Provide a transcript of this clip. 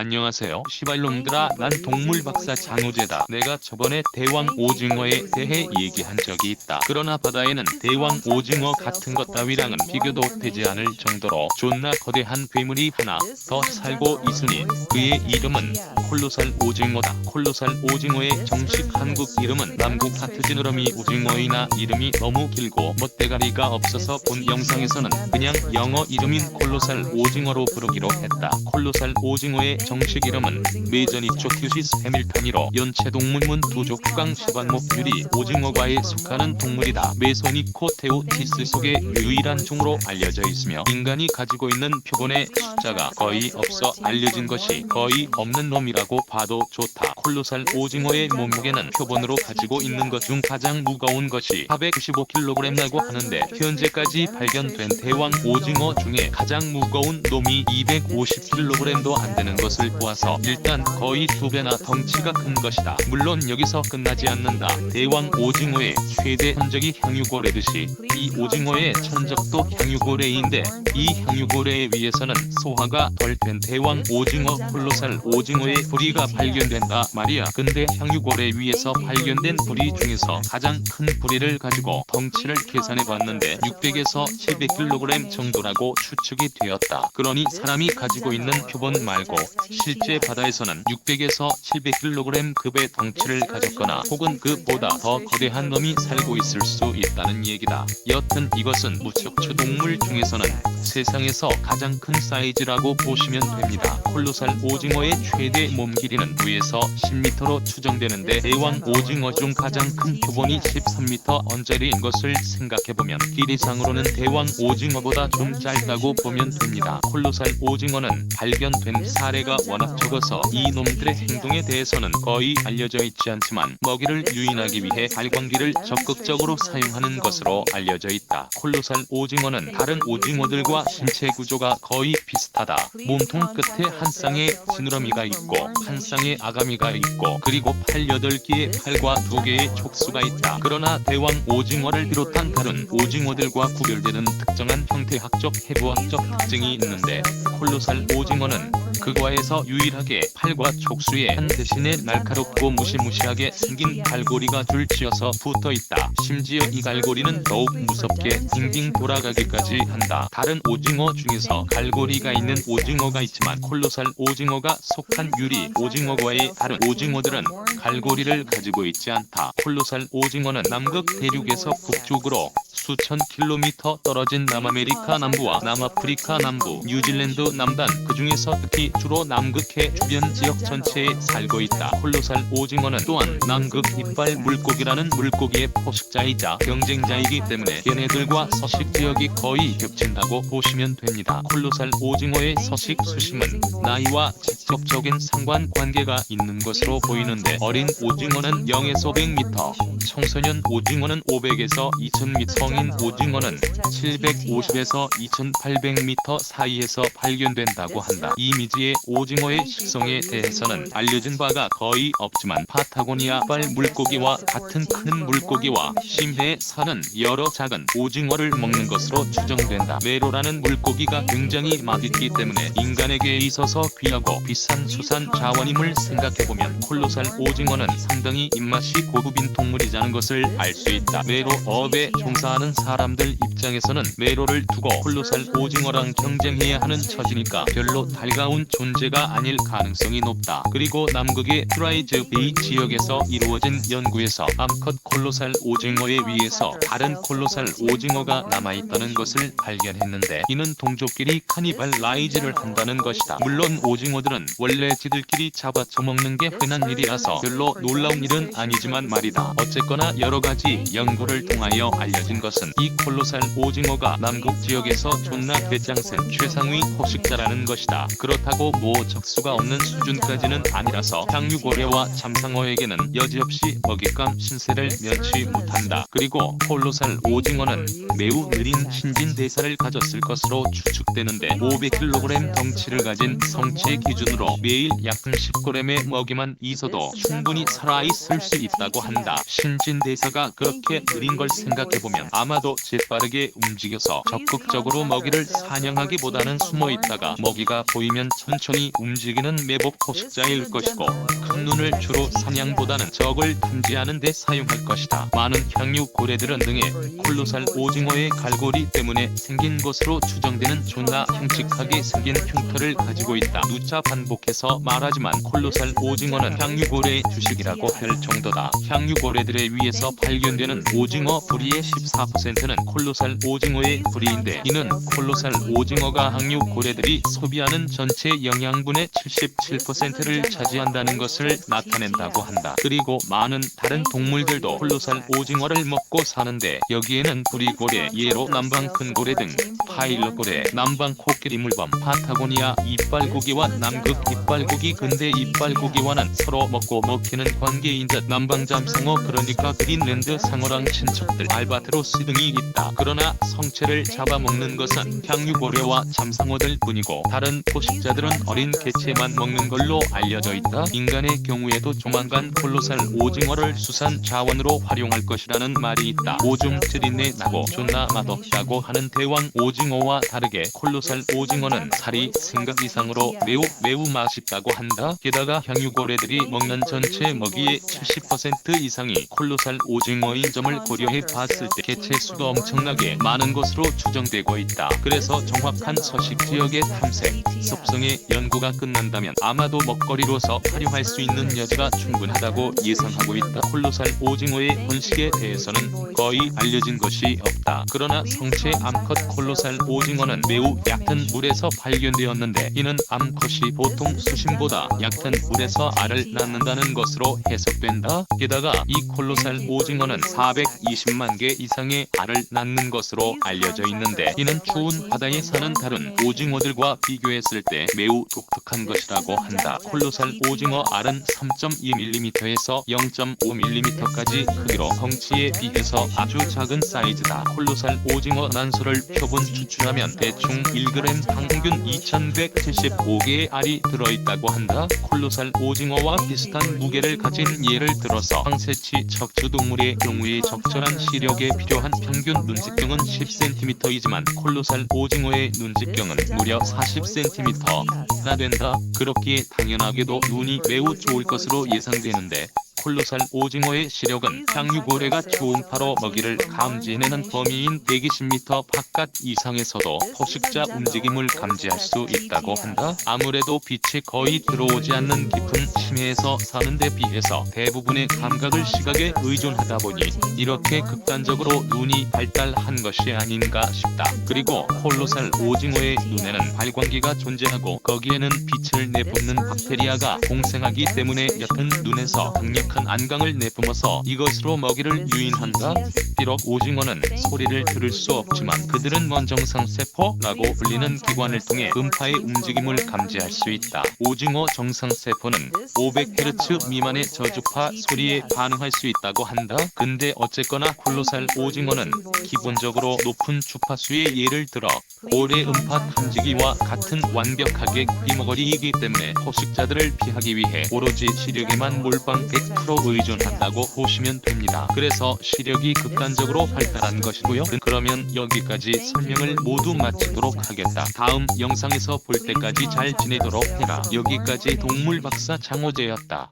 안녕하세요 시발놈들아, 난 동물박사 장우재다. 내가 저번에 대왕 오징어에 대해 얘기한 적이 있다. 그러나 바다에는 대왕 오징어 같은 것 따위랑은 비교도 되지 않을 정도로 존나 거대한 괴물이 하나 더 살고 있으니 그의 이름은 콜로살 오징어다. 콜로살 오징어의 정식 한국 이름은 남극 하트지느러미 오징어이나 이름이 너무 길고 멋대가리가 없어서 본 영상에서는 그냥 영어 이름인 콜로살 오징어로 부르기로 했다. 콜로살 오징어의 정식 이름은 메저니초큐시스 해밀턴이로 연체동물문 두족 후강 시반목 유리 오징어과에 속하는 동물이다. 메소니코테오티스 속의 유일한 종으로 알려져 있으며 인간이 가지고 있는 표본의 숫자가 거의 없어 알려진 것이 거의 없는 놈이라고 봐도 좋다. 콜로살 오징어의 몸무게는 표본으로 가지고 있는 것 중 가장 무거운 것이 495kg이라고 하는데 현재까지 발견된 대왕 오징어 중에 가장 무거운 놈이 250kg도 안 되는 것을 보아서 일단 거의 2배나 덩치가 큰 것이다. 물론 여기서 끝나지 않는다. 대왕 오징어의 최대 천적이 향유고래듯이 이 오징어의 천적도 향유고래인데 이 향유고래에 의해서는 소화가 덜 된 대왕 오징어 콜로살 오징어의 부리가 발견된다 말이야. 근데 향유고래 위에서 발견된 부리 중에서 가장 큰 부리를 가지고 덩치를 계산해봤는데 600에서 700kg 정도라고 추측이 되었다. 그러니 사람이 가지고 있는 표본 말고 실제 바다에서는 600에서 700kg 급의 덩치를 가졌거나 혹은 그보다 더 거대한 놈이 살고 있을 수 있다는 얘기다. 여튼 이것은 무척추 동물 중에서는 세상에서 가장 큰 사이즈라고 보시면 됩니다. 콜로살 오징어의 최대 몸 길이는 9에서 10m로 추정되는데 대왕 오징어 중 가장 큰 표본이 13m 언저리인 것을 생각해보면 길이상으로는 대왕 오징어보다 좀 짧다고 보면 됩니다. 콜로살 오징어는 발견된 사례가 워낙 적어서 이 놈들의 행동에 대해서는 거의 알려져 있지 않지만 먹이를 유인하기 위해 발광기를 적극적으로 사용하는 것으로 알려져 있다. 콜로살 오징어는 다른 오징어들과 신체 구조가 거의 비슷하다. 몸통 끝에 한 쌍의 지느러미가 있고 한 쌍의 아가미가 있고 그리고 팔 8개의 팔과 2개의 촉수가 있다. 그러나 대왕 오징어를 비롯한 다른 오징어들과 구별되는 특정한 형태학적 해부학적 특징이 있는데 콜로살 오징어는 그 과에서 유일하게 팔과 촉수에 한 대신에 날카롭고 무시무시하게 생긴 갈고리가 줄지어서 붙어있다. 심지어 이 갈고리는 더욱 무섭게 빙빙 돌아가기까지 한다. 다른 오징어 중에서 갈고리가 있는 오징어가 있지만 콜로살 오징어가 속한 유리 오징어과의 다른 오징어들은 갈고리를 가지고 있지 않다. 콜로살 오징어는 남극 대륙에서 북쪽으로 수천 킬로미터 떨어진 남아메리카 남부와 남아프리카 남부, 뉴질랜드 남단, 그 중에서 특히 주로 남극해 주변 지역 전체에 살고 있다. 콜로살 오징어는 또한 남극 이빨 물고기라는 물고기의 포식자이자 경쟁자이기 때문에 걔네들과 서식 지역이 거의 겹친다고 보시면 됩니다. 콜로살 오징어의 서식 수심은 나이와 직접적인 상관관계가 있는 것으로 보이는데 어린 오징어는 0에서 100m, 청소년 오징어는 500에서 2000m, 성인 오징어는 750에서 2800m 사이에서 발견된다고 한다. 이 미지의 오징어의 식성에 대해서는 알려진 바가 거의 없지만 파타고니아발 물고기와 같은 큰 물고기와 심해에 사는 여러 작은 오징어를 먹는 것으로 추정된다. 메로라는 물고기가 굉장히 맛있기 때문에 인간에게 있어서 귀하고 비싼 수산 자원임을 생각해보면 콜로살 오징어는 상당히 입맛이 고급인 동물이라는 것을 알 수 있다. 메로 어업에 종사하는 사람들 입장에서는 메로를 두고 콜로살 오징어랑 경쟁해야 하는 처지니까 별로 달가운 존재가 아닐 가능성이 높다. 그리고 남극의 트라이즈 베이 지역에서 이루어진 연구에서 암컷 콜로살 오징어에 의해서 다른 콜로살 오징어가 남아있다는 것을 발견했는데 이는 동족끼리 카니발 라이즈를 한다는 것이다. 물론 오징어들은 원래 지들끼리 잡아 처먹는 게 흔한 일이라서 별로 놀라운 일은 아니지만 말이다. 어쨌거나 여러가지 연구를 통하여 알려진 것은 이 콜로살 오징어가 남극 지역에서 존나 배짱센 최상위 포식자라는 것이다. 그렇다고 뭐 적수가 없는 수준까지는 아니라서 향유고래와 잠상어에게는 여지없이 먹잇감 신세를 면치 못한다. 그리고 콜로살 오징어는 매우 느린 신진대사를 가졌을 것으로 추측되는데 500kg 덩치를 가진 성체 기준으로 기준으로 매일 약 10g의 먹이만 있어도 충분히 살아있을 수 있다고 한다. 신진대사가 그렇게 느린 걸 생각해보면 아마도 재빠르게 움직여서 적극적으로 먹이를 사냥하기보다는 숨어있다가 먹이가 보이면 천천히 움직이는 매복 포식자일 것이고, 큰 눈을 주로 사냥보다는 적을 탐지하는 데 사용할 것이다. 많은 향유고래들은 등에 콜로살 오징어의 갈고리 때문에 생긴 것으로 추정되는 존나 흉측하게 생긴 흉터를 가지고 있다. 누차 반복해서 말하지만 콜로살 오징어는 향유고래의 주식이라고 할 정도다. 향유고래들에 의해서 발견되는 오징어 부리의 14%는 콜로살 오징어의 부리인데, 이는 콜로살 오징어가 향유고래들이 소비하는 전체 영양분의 77%를 차지한다는 것을 나타낸다고 한다. 그리고 많은 다른 동물들도 콜로살 오징어를 먹고 사는데, 여기에는 부리고래, 예로 남방 큰고래 등 파일럿고래, 남방 코끼리 물범, 파타고니아 이빨고기와 남극 이빨고기, 근대 이빨고기와는 서로 먹고 먹히는 관계인 듯 남방 잠상어, 그러니까 그린랜드 상어랑 친척들, 알바트로스 등이 있다. 그러나 성체를 잡아먹는 것은 향유고래와 잠상어들 뿐이고, 다른 포식자들은 어린 개체만 먹는 걸로 알려져 있다. 인간의 경우에도 조만간 콜로살 오징어를 수산 자원으로 활용할 것이라는 말이 있다. 오줌 찌린내 나고 존나 맛없다고 하는 대왕 오징어와 다르게 콜로살 오징어는 살이 생각 이상으로 매우 맛있다고 한다. 게다가 향유고래들이 먹는 전체 먹이의 70% 이상이 콜로살 오징어인 점을 고려해 봤을 때 개체 수가 엄청나게 많은 것으로 추정되고 있다. 그래서 정확한 서식 지역의 탐색, 습성의 연구가 끝난다면 아마도 먹거리로서 활용할 수 있는 여지가 충분하다고 예상하고 있다. 콜로살 오징어의 번식에 대해서는 거의 알려진 것이 없다. 그러나 성체 암컷 콜로살 오징어는 매우 얕은 물에서 발견되었는데, 이는 암컷이 보통 수심보다 얕은 물에서 알을 낳는다는 것으로 해석된다. 게다가 이 콜로살 오징어는 420만 개 이상의 알을 낳는 것으로 알려져 있는데, 이는 추운 바다에 사는 다른 오징어들과 비교했을 때 매우 독특한 것이라고 한다. 콜로살 오징어 알은 3.2mm에서 0.5mm까지 크기로 덩치에 비해서 아주 작은 사이즈다. 콜로살 오징어 난소를 표본 추출하면 대충 1g 평균 2175개의 알이 들어있다고 한다. 콜로살 오징어와 비슷한 무게를 가진 예를 들어서 황새치 척추동물의 경우에 적절한 시력에 필요한 평균 눈집경은 10cm이지만 콜로살 오징어의 눈집경은 무려 40cm나 된다. 그렇기에 당연하게도 눈이 매우 좋을 것으로 예상되는데, 콜로살 오징어의 시력은 향유고래가 초음파로 먹이를 감지해내는 범위인 120m 바깥 이상에서도 포식자 움직임을 감지할 수 있다고 한다. 아무래도 빛이 거의 들어오지 않는 깊은 심해에서 사는 데 비해서 대부분의 감각을 시각에 의존하다 보니 이렇게 극단적으로 눈이 발달한 것이 아닌가 싶다. 그리고 콜로살 오징어의 눈에는 발광기가 존재하고 거기에는 빛을 내뿜는 박테리아가 공생하기 때문에 옅은 눈에서 강력한 안광을 내뿜어서 이것으로 먹이를 유인한다. 비록 오징어는 소리를 들을 수 없지만 그들은 원정상세포라고 불리는 기관을 통해 음파의 움직임을 감지할 수 있다. 오징어 정상세포는 500Hz 미만의 저주파 소리에 반응할 수 있다고 한다. 근데 어쨌거나 콜로살 오징어는 기본적으로 높은 주파수의 예를 들어 고래 음파 탐지기와 같은 완벽하게 비먹거리이기 때문에 포식자들을 피하기 위해 오로지 시력에만 몰빵 100% 의존한다고 보시면 됩니다. 그래서 시력이 극단적으로 발달한 것이고요. 그러면 여기까지 설명을 모두 마치도록 하겠다. 다음 영상에서 볼 때까지 잘 지내도록 해라. 여기까지 동물박사 장호재였다.